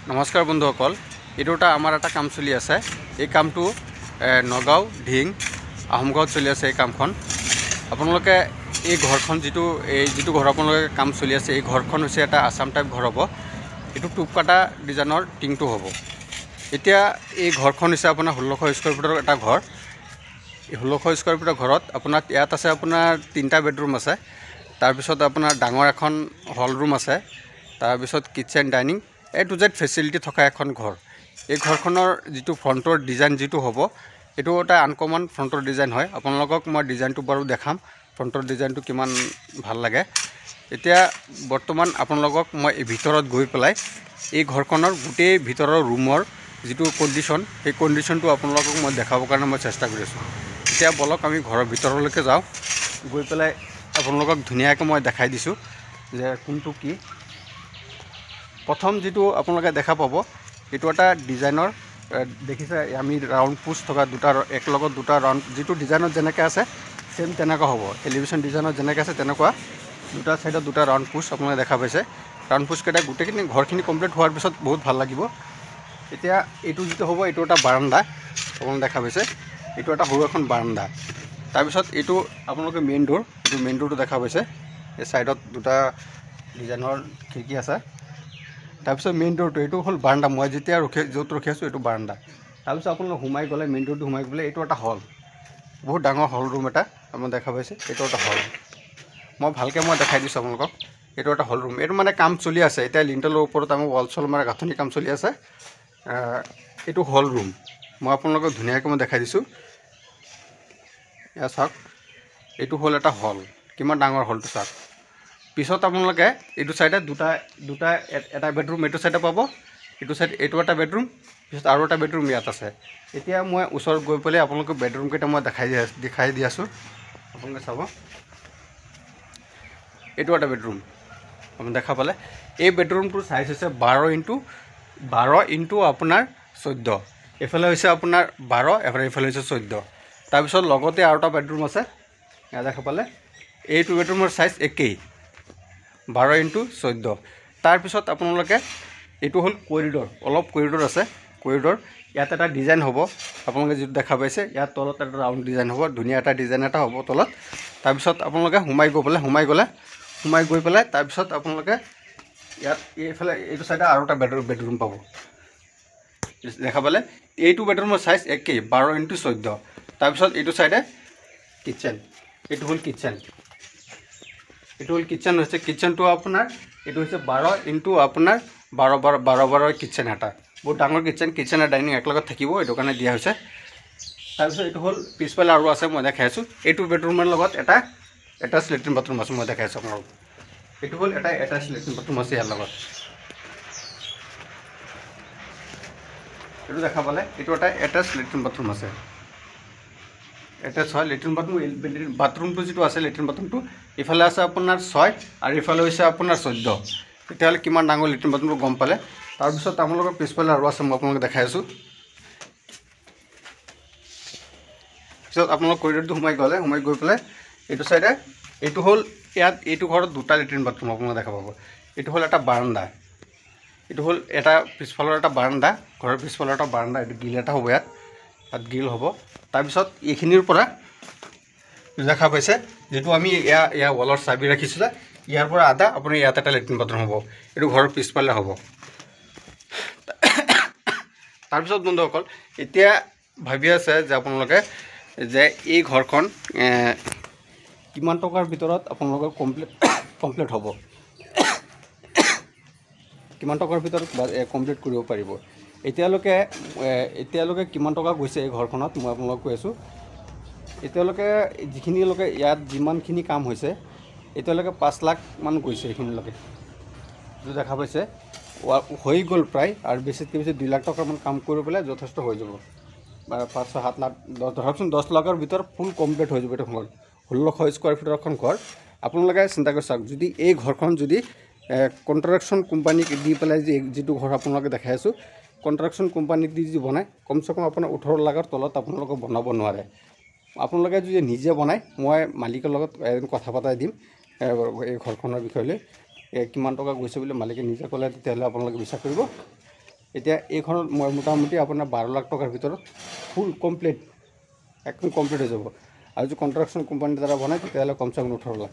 নমস্কাৰ বন্ধুসকল, এইটো আমাৰ এটা কাম চলি আছে। এই কামটো নগাঁও ঢিং আহোমগাঁৱত চলি আছে। এই কামখন আপোনালোকে এই ঘৰখন যিটো ঘৰ আপোনালোকে কাম চলি আছে, এই ঘৰখন হৈছে এটা আছাম টাইপ ঘৰ হ'ব। এইটো টোপ কাটা ডিজাইনৰ টিংটো হ'ব। এতিয়া এই ঘৰখন হৈছে আপোনাৰ 1600 স্কোৱাৰ ফিটৰ এটা ঘৰ। এই 1600 স্কোৱাৰ ফিটৰ ঘৰত আপোনাৰ ইয়াত আছে আপোনাৰ 3টা বেডৰুম আছে। তাৰপিছত আপোনাৰ ডাঙৰ এখন হল ৰুম আছে। তাৰপিছত kitchen dining A to Z facility থকা এখন ঘৰ। এই ঘৰখনৰ যিটো ফ্ৰণ্টৰ ডিজাইন যিটো হ'ব, এইটো এটা আনকমন ফ্ৰণ্টৰ ডিজাইন হয়। আপোনালোকক মই ডিজাইনটো বাৰু দেখাম, ফ্ৰণ্টৰ ডিজাইনটো কিমান ভাল লাগে। এতিয়া বৰ্তমান আপোনালোকক মই ভিতৰত গৈ পেলাই এই ঘৰখনৰ গোটেই ভিতৰৰ ৰুমৰ যিটো কণ্ডিশ্যন, সেই কণ্ডিশ্যনটো আপোনালোকক মই দেখাবৰ কাৰণে মই চেষ্টা কৰি আছোঁ। এতিয়া বলক আমি ঘৰৰ ভিতৰলৈকে যাওঁ। গৈ পেলাই আপোনালোকক ধুনীয়াকৈ মই দেখাই দিছোঁ যে কোনটো কি। প্ৰথম যিটো আপোনালোকে দেখা পাব, এইটো এটা ডিজাইনৰ দেখিছে, আমি ৰাউণ্ড পুচ থকা একেলগত দুটা ৰাউণ্ড যিটো ডিজাইনত যেনেকৈ আছে চেম তেনেকুৱা হ'ব। এলিভেশ্যন ডিজাইনত যেনেকৈ আছে তেনেকুৱা দুটা ছাইডত দুটা ৰাউণ্ড পুচ আপোনালোকে দেখা পাইছে। ৰাউণ্ড পুচকেইটা গোটেইখিনি ঘৰখিনি কমপ্লিট হোৱাৰ পিছত বহুত ভাল লাগিব। এতিয়া এইটো যিটো হ'ব, এইটো এটা বাৰাণ্ডা আপোনালোকে দেখা পাইছে। এইটো এটা সৰু এখন বাৰাণ্ডা। তাৰপিছত এইটো আপোনালোকে মেইন ড'ৰ, এইটো মেইন ড'ৰটো দেখা পাইছে। এই ছাইডত দুটা ডিজাইনৰ খিৰিকী আছে। তাৰপিছত মেইন ড'ৰটো, এইটো হ'ল বাৰাণ্ডা। মই যেতিয়া য'ত ৰখি আছোঁ এইটো বাৰাণ্ডা। তাৰপিছত আপোনালোকে সোমাই গ'লে মেইন ড'ৰটো সোমাই গ'লে এইটো এটা হল, বহুত ডাঙৰ হল ৰুম এটা আপোনালোকে দেখা পাইছে। এইটো এটা হল, মই ভালকৈ দেখাই দিছোঁ আপোনালোকক। এইটো এটা হল ৰুম। এইটো মানে কাম চলি আছে এতিয়া, লিণ্টেলৰ ওপৰত আমাৰ ৱাল চল মাৰা গাঁথনি কাম চলি আছে। এইটো হল ৰুম, মই আপোনালোকক ধুনীয়াকৈ দেখাই দিছোঁ। এয়া চাওক, এইটো হ'ল এটা হল, কিমান ডাঙৰ হলটো চাওক। পিছত আপোনালোকে এইটো চাইডে দুটা এটা বেডৰুম এইটো চাইডে পাব, এইটো চাইড এইটো এটা বেডৰুম, পিছত আৰু এটা বেডৰুম ইয়াত আছে। এতিয়া মই ওচৰত গৈ পেলাই আপোনালোকক বেডৰুমকেইটা মই দেখাই দি আছোঁ। আপোনালোকে চাব, এইটো এটা বেডৰুম আপুনি দেখা পালে। এই বেডৰুমটোৰ চাইজ হৈছে 12 × আপোনাৰ 14। এইফালে হৈছে আপোনাৰ 12, এইফালে হৈছে 14। তাৰপিছত লগতে আৰু এটা বেডৰুম আছে, ইয়াত দেখা পালে। এইটো বেডৰুমৰ চাইজ একেই, 12 × 14। তাৰপিছত আপোনালোকে এইটো হ'ল কৰিডৰ, অলপ কৰিডৰ আছে। কৰিডৰ ইয়াত এটা ডিজাইন হ'ব, আপোনালোকে যিটো দেখা পাইছে। ইয়াত তলত এটা ৰাউণ্ড ডিজাইন হ'ব, ধুনীয়া এটা ডিজাইন এটা হ'ব তলত। তাৰপিছত আপোনালোকে সোমাই গৈ পেলাই তাৰপিছত আপোনালোকে ইয়াত এইফালে এইটো চাইডে আৰু এটা বেডৰুম পাব, দেখা পালে। এইটো বেডৰুমৰ চাইজ একেই, 12 × 14। তাৰপিছত এইটো চাইডে কিটচেন, এইটো হ'ল কিটচেন। হৈছে কিটচেনটো আপোনাৰ, এইটো হৈছে 12 × আপোনাৰ 12 কিটচেন এটা, বহুত ডাঙৰ কিটচেন আৰু ডাইনিং একেলগত থাকিব, এইটো কাৰণে দিয়া হৈছে। তাৰপিছত এইটো হ'ল পিছফালে আৰু আছে, মই দেখাই আছোঁ। এইটো বেডৰুমৰ লগত এটা এটাচ লেট্ৰিন বাথৰুম আছে, মই দেখাই আছোঁ আপোনালোকক। এইটো হ'ল এটা এটাচ লেট্ৰিন বাথৰুম আছে ইয়াৰ লগত, এইটো দেখা পালে। এইটো এটা এটাচ লেট্ৰিন বাথৰুম আছে, এটাচ হয় লেট্ৰিন বাথৰুম। বাথৰুমটো যিটো আছে লেট্ৰিন বাথৰুমটো ইফালে আছে আপোনাৰ 6 আৰু ইফালে হৈছে আপোনাৰ 14। তেতিয়াহ'লে কিমান ডাঙৰ লেট্ৰিন বাথৰুমটো গম পালে। তাৰপিছত আপোনালোকৰ পিছফালে আৰু আছে, মই আপোনালোকক দেখাই আছোঁ। পিছত আপোনালোক কৰিডৰটো সোমাই গৈ পেলাই এইটো চাইডে এইটো হ'ল ইয়াত এইটো ঘৰত দুটা লেট্ৰিন বাথৰুম আপোনালোকে দেখা পাব। এইটো হ'ল এটা বাৰাণ্ডা, এইটো হ'ল এটা পিছফালৰ এটা বাৰাণ্ডা, ঘৰৰ পিছফালৰ এটা বাৰাণ্ডা। এইটো গ্ৰিল এটা হ'ব, ইয়াত গ্ৰিল হ'ব। তাৰপিছত এইখিনিৰ পৰা দেখা পাইছে যিটো আমি ইয়াৰ ৱালৰ চাবি ৰাখিছিলে, ইয়াৰ পৰা আধা আপুনি ইয়াত এটা লেট্ৰিন বাথৰুম হ'ব, এইটো ঘৰৰ পিছফালে হ'ব। তাৰপিছত বন্ধুসকল, এতিয়া ভাবি আছে যে আপোনালোকে যে এই ঘৰখন কিমান টকাৰ ভিতৰত আপোনালোকৰ কমপ্লিট হ'ব, কিমান টকাৰ ভিতৰত কমপ্লিট কৰিব পাৰিব। এতিয়ালৈকে কিমান টকা গৈছে এই ঘৰখনত মই আপোনালোকক কৈ আছোঁ। এতিয়ালৈকে যিখিনিলৈকে ইয়াত যিমানখিনি কাম হৈছে, এতিয়ালৈকে 5 লাখ মান গৈছে এইখিনিলৈকে, যিটো দেখা পাইছে। হৈ গ'ল প্ৰায়, আৰু বেছিতকৈ বেছি 2 লাখ টকামান কাম কৰি পেলাই যথেষ্ট হৈ যাব। 5-7 লাখ, ধৰকচোন 10 লাখৰ ভিতৰত ফুল কমপ্লিট হৈ যাব। এইটো ঘৰ 1600 স্কোৱাৰ ফিটৰ এখন ঘৰ। আপোনালোকে চিন্তা কৰি চাওক, যদি এই ঘৰখন যদি কণ্ট্ৰাকশ্যন কোম্পানীক দি পেলাই যিটো ঘৰ আপোনালোকে দেখাই আছোঁ, কণ্ট্ৰাকশ্যন কোম্পানীক দি বনায়, কমচে কম আপোনাৰ 18 লাখৰ তলত আপোনালোকে বনাব নোৱাৰে। আপোনালোকে যদি নিজে বনায়, মই মালিকৰ লগত কথা পতাই দিম এই ঘৰখনৰ বিষয়লৈ। কিমান টকা গৈছে বুলি মালিকে নিজে ক'লে তেতিয়াহ'লে আপোনালোকে বিশ্বাস কৰিব। এতিয়া এইখনত মই মোটামুটি আপোনাৰ 12 লাখ টকাৰ ভিতৰত ফুল কমপ্লিট একদম কমপ্লিট হৈ যাব আৰু যদি কনষ্ট্ৰাকশ্যন কোম্পানীৰ দ্বাৰা বনায় তেতিয়াহ'লে কমচে কম 18 লাখ